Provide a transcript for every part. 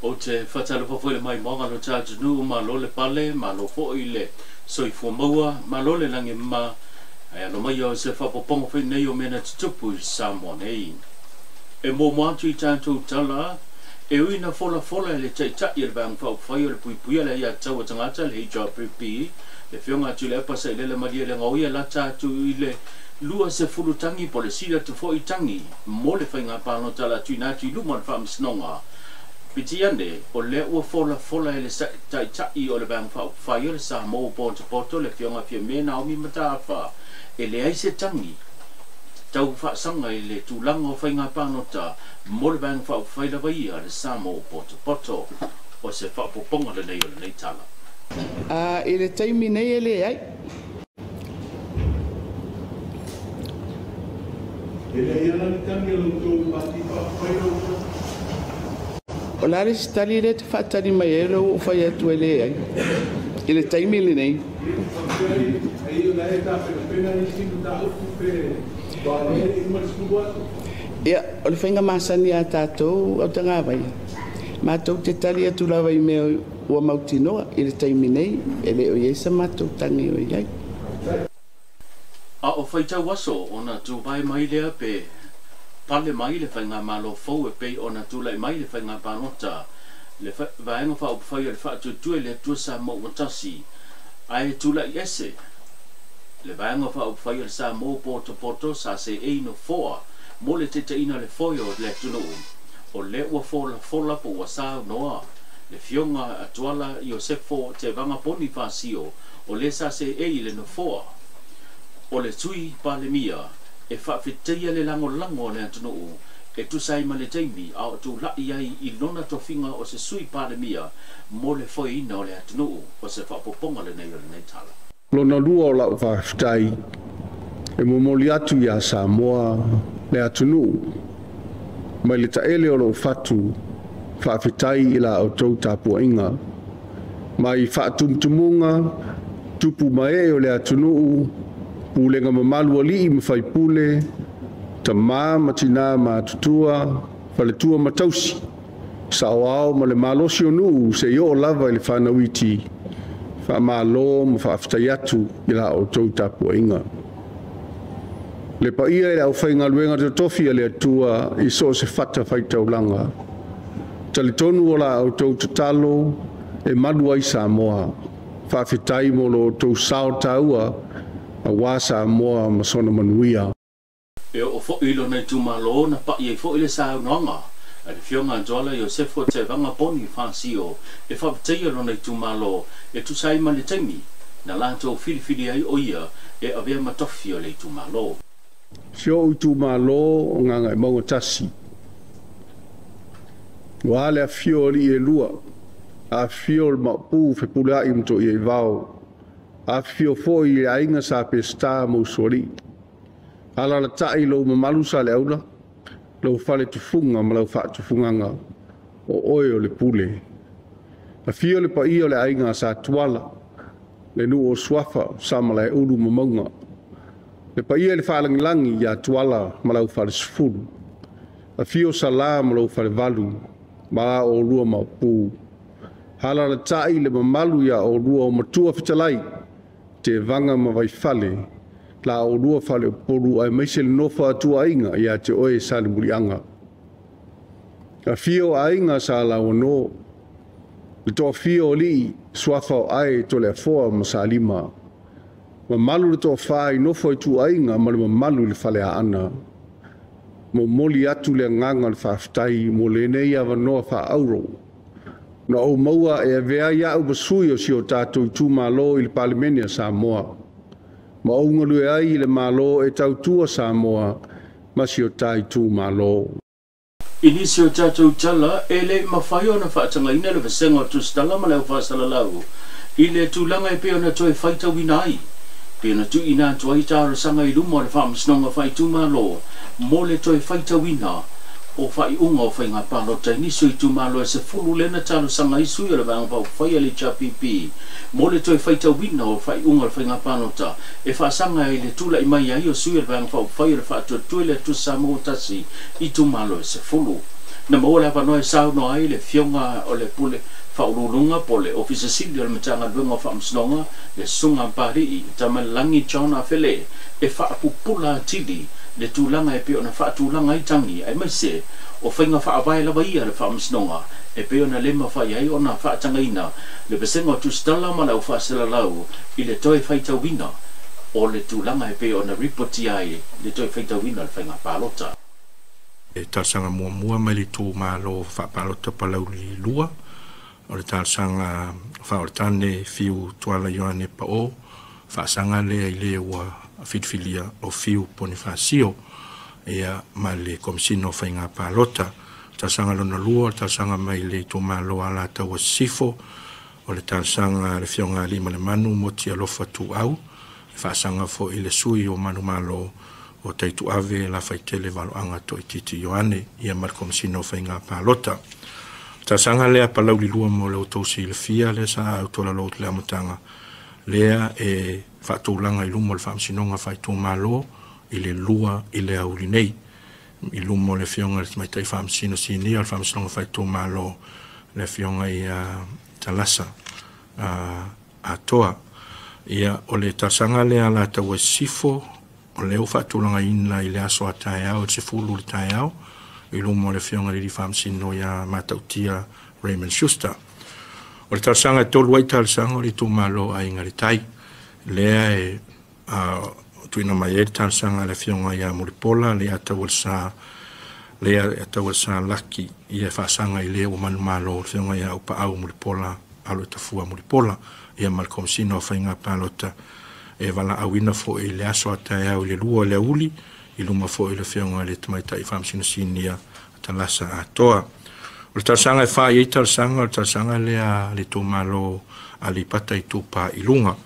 o te whatalo whawhele mai maunga no charge nu ma lo le pale ma lo fo i le soi fo maua ma lo le lange ma ai ano mai o se whapopongo whi nei o mena tutupu i Samoa nei e mō moatu i tātou tala e uina fola e le tai i le bang whai o le puipuia le ia tau tangata le HRPP le whionga tu le apasa i le maria le ngauia la tātou i le lua se fulutangi po le sira tu fo i tangi mo le whainga pāno tala tu nātu i luma le whamsnonga Piti ane, o le ua fola e le tai o le bang whai o le sa mo poto le whionga whia me Naomi Matawha e le aise tangi tau whaasanga i le tūlanga o whainga pānota mo le bang whai la vai a le sa mo poto o se whapoponga le nei o le nei tala. I le taimi nei e le ai. E le iana ni tangi o tō pati whai o O la le stali le te whatari mai e lo o whai atu e le ai. I le taimi le nei. Ia, o le whainga masani a tātou au tanga vai. Mātou te tali atu lawa i mea ua mautinoa i le taimi nei e le o iesa mātou tangi o iai. A o whaitau waso o na tū vai mai lea pe pale mai le whainga malo fau e pei o na tūlai mai le whainga pānota le vaenga wha o whai le wha atu tue le tua sa mo watasi ai tūlai ese le vaenga wha o whai le sa mo poto sa se eino foa mo le te ina le foio le tunu o le ua fola po wa sa noa le fionga atuala i o se fo te vanga poni whasio o le sa se ei le no foa o le tui pale mia e whawhitia le lango le atunu e tu sai ma le teimi a o tu lai ai i lona tofinga o se sui pandemia mo le foi ina o le atunu o se whapoponga le nei o le nei tala. Lona lua o lau whawhitai e momoli atu ia Samoa le atunu mai le taele o lau whatu whawhitai i la o tau tāpua inga mai whaatumtumunga tupu mai o le atunu pulenga mamalu ali i mawhai pule, ta matina ma tutua, whaletua matausi. Sa o ma le malosi o nuu se i o lava i le whanawiti, wha malo ma whaaftai atu i la o tau tapua inga. Le pa ia i la o whainga luenga te tofi a le atua i so se whata whaitaulanga. Talitonu o la o tau tatalo e malu ai Samoa, whaafetai mo lo tau sao taua, a wasa moa masona manuia. E o fo ilo nei tumalo na pa i fo ile sa nonga. A le fionga jola yo se fo te vanga poni fasio. E fa te lo nei tumalo e tu sai ma le temi. Na lanto fili ai o ia e avea matofi o le tumalo. Sio u tumalo nganga e maunga tasi. Wale a fioli e lua. A fiol ma pu fe pula i mto i vao. A fio foi a inga sa pesta mo sori. Ala la tai lo mamalu sa le aula. Lo fale tufunga ma lo fa tufunganga. O oio le pule. A fio le pa io le ainga sa tuala. Le nu o swafa sa ma le ulu mamunga. Le pa ia le fa langi ya tuala ma lo fa sfulu. A fio sala ma lo fa valu. Ma o lua ma pu. Hala la tai le mamalu ya o lua o matua fitalai. Te vanga ma vai fale, la o lua fale o poru ai meise le nofa atua inga ia te oe sale murianga. A fio a inga sa la o no, le toa fio li swafa o ai to le foa ma sa lima. Ma malu le toa fai nofa tu a inga ma le malu le fale a ana. Mo moli atu le nganga le whaftai mo le nei ava noa wha auro. Na o maua e vea ia u basui o si o tātou i tū malo i le Palimenia Samoa. Ma o ungalu e ai i le malo e tau tua Samoa ma si o tā i tū malo. Inisi o tātou tala e le mawhai o na whaatanga ina le vasenga o tūstala ma leo whasalalau. I le tūlanga e peo na toi whaita winai. Peo na tu ina tua i tāra sanga i lumo le whaamsnonga whai tū malo. Mo le toi whaita wina. O fai unga o fai ngā pānota ni sui tu malo e se fulu lena talo sanga i sui ala vanga pau fai ali chapipi. Mo le toi fai ta wina o fai unga o fai ngā pānota e wha sanga i le tula i mai ai o sui ala vanga pau fai ala wha atua tuele tu samo tasi i tu malo e se fulu. na mo la no sa no ai le fionga o le pule fa ulunga po le office sili le matanga lunga fa msnonga le sunga pari I tamalangi chona fele e fa pupula tili le tulanga e pe ona fa tulanga I tangi ai mai se o fainga fa vai la vai le fa msnonga e pe ona le ma fa ai ona fa tanga ina le besengo tu stala ma la fa sela lau I le toi faita wina o le tulanga e pe ona report ai le toi faita wina le fainga palota e tasanga mua mai le tu malo fa palota palau li lua o le tasanga fa o tane fiu tuala yoane pa o fa sanga le ile wa fitfilia o fiu Bonifacio ia ma le komisino fainga palota tasanga lona lua tasanga mai le tu malo ala ta wa sifo o le tasanga le fionga lima le manu mo tia lofa tu au fa sanga fo ile sui o manu malo o taitu ave la faitele valo anga to titi yoane ia ma le komisino fainga palota tasanga lea palau li lua mo le autosi le fia le sa autola lo le amutanga lea e fatulanga I lumo le famsinonga faitu malo I le lua I le auli nei I lumo le fionga le mai tai famsino sini al famsinonga faitu malo le fionga I talasa a toa ia o le tasanga lea la tawa sifo o le fatulanga ina I le aso ataiao se fulu le taiao I lumo le fionga li famsino ia matautia Raymond Schuster o le tasanga tolu ai tasanga o le tu malo ai ngari tai lea e tuina mai e tasanga le fionga ia Muripola lea tawalsa laki ia fasanga I lea o manu malo fionga ia upa au Muripola alo tafua Muripola ia Malcolm Sino fainga palota e vala awina fo I le aso atai au le lua le uli I luma fo I le fionga le tamaitai famsino sinia talasa atoa o le tasanga e wha I tasanga lea le tu malo ali pata I tupa I lunga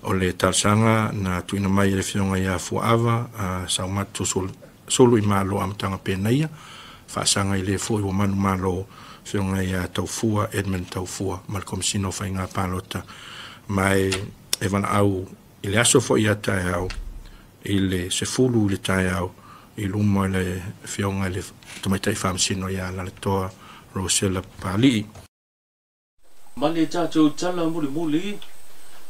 o le tasanga na tuina mai le fionga ia fuava saumatu solo I malo amtanga penaia whaasanga I le fo I manu malo fionga ia taufua Edmund taufua Malcolm Sino fainga palota mai e wana au I le aso fo ia tai au I le sefulu le tai au I luma le fionga le tamaitai famsino ia la le toa Rosella Pali Male tatou tala muli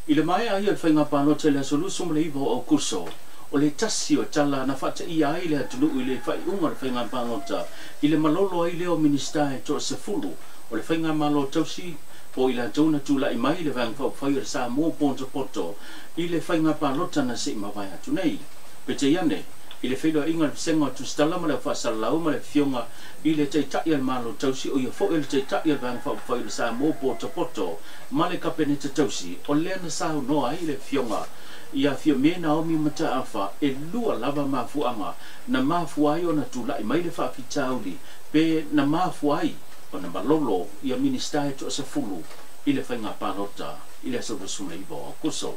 I le mai ai al fainga palota le solusu mo le iwa o kurso o le tasi o tala na fata ia ai le atunu I le fai unga le fainga palota I le malolo ai le o minister e to sefulu o le fainga malo tausi po I la tauna tula I mai le vang fau fai sa mo ponto poto I le fainga palota na se mawai atu nei pete iane I le whelo inga senga tu stala ma le whasalau ma le fionga I le tei tai al malo tausi o ia fo le tei tai al vang fau fai sa mo poto poto ma le kapeneta tausi o le na sa noa I le fionga ia fio me Naomi mata afa e lua lava mafuanga na mafuai o na tula I mai le whaafitauli pe na mafuai o na malolo ia minister e to sa fulu I le whainga palota I le sa rusuna I bo kuso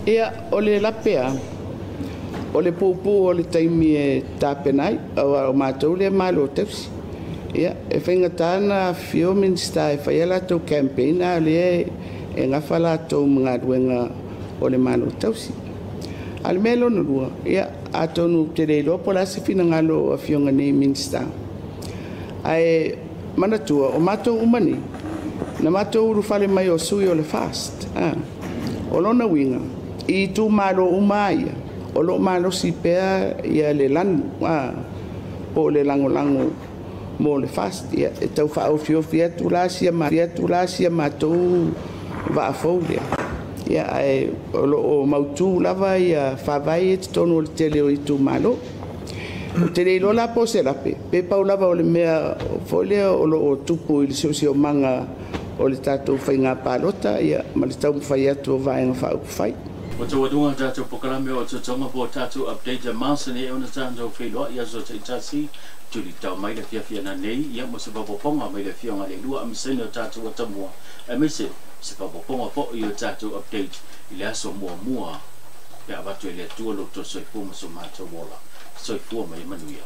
ia o le lapea o le pupu o le taimi e tapenai o mātou le malo tausi ia e whainga tāna fio minister e whaiala tau campaign a le e ngawhala tau mga ruenga o le malo tausi ale melo no rua ia a tonu te reilo po la se fina ngalo a fionga nei minister ai manatua o mātou umani na mātou urufale mai o sui o le fast o lona winga I tu malo umaia o lo malo si pea ia le lanu o le lango mo le fast ia e tau wha au fio tulasia mātou va a faulia ia ai o mautu lava ia whawai e tonu o le tele o I tu malo o te reilo la po se lape pe pau lava o le mea folia o lo o tupu I le seo o manga o le tatou whainga palota ia ma le tau mwhai atu o vaenga wha upu whai o te wadunga tatou pokalame o te tonga po tatou update a masane e ona tātou whailoa ia so te itasi tuli tau mai le fia na nei ia mo se papoponga mai le fionga le lua amisene o tatou atamua e mise se papoponga po I o tatou update I le aso mua pe abatu e le tua lo to soifua ma so mātou wola soifua mai manuia